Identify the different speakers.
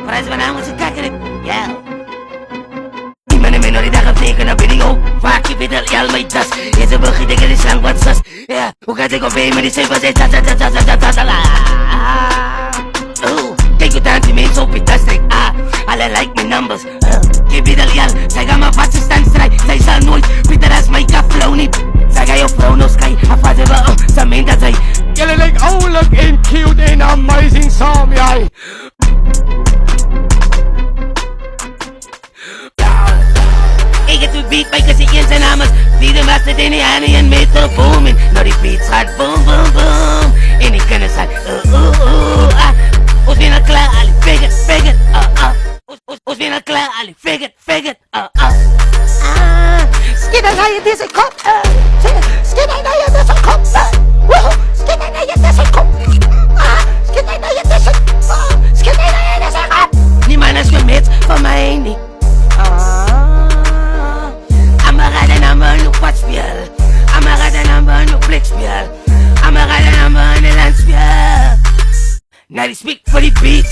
Speaker 1: Prijs van naam is een kakkerik, yeah. Iemand in minoriteit gaat tekenen op video. Vaak je weet al, ja, my das. Je ze begint tegen die slang wat sas. Ja, hoe gaat ik op een met die cijfers? Kijk hoe dansen mensen op je tasstrik. Alle like mijn numbers. Je weet al, ja, zij gaan maar wat ze staan strijd. Zij zal nooit, Pieter als mij kan flow niet. Zij gaan je vrouw nog sky. Afvat hebben, ze meent dat zij.
Speaker 2: Jullie lijkt ouwelijk en cute en amazing samen, jij.
Speaker 1: Ik het doet beat, maar ik zie in zijn namens. Die de master in die handen en meter booming. Nou die beat gaat boom, boom, boom. En die kunnen zijn, Ons winnen klaar, Ali, figure, Ons winnen klaar, Ali, figure,
Speaker 3: Skinner naar je deze kop. Skinner naar je deze kop. Skinner naar je deze kop. Skinner naar je deze kop. Skinner naar je deze kop.
Speaker 1: Die man is gemist van mij niet. Amarada nummer nog padspel. Amarada nummer nog blikspel. Amarada nummer in de landspel. Now they speak for the beat.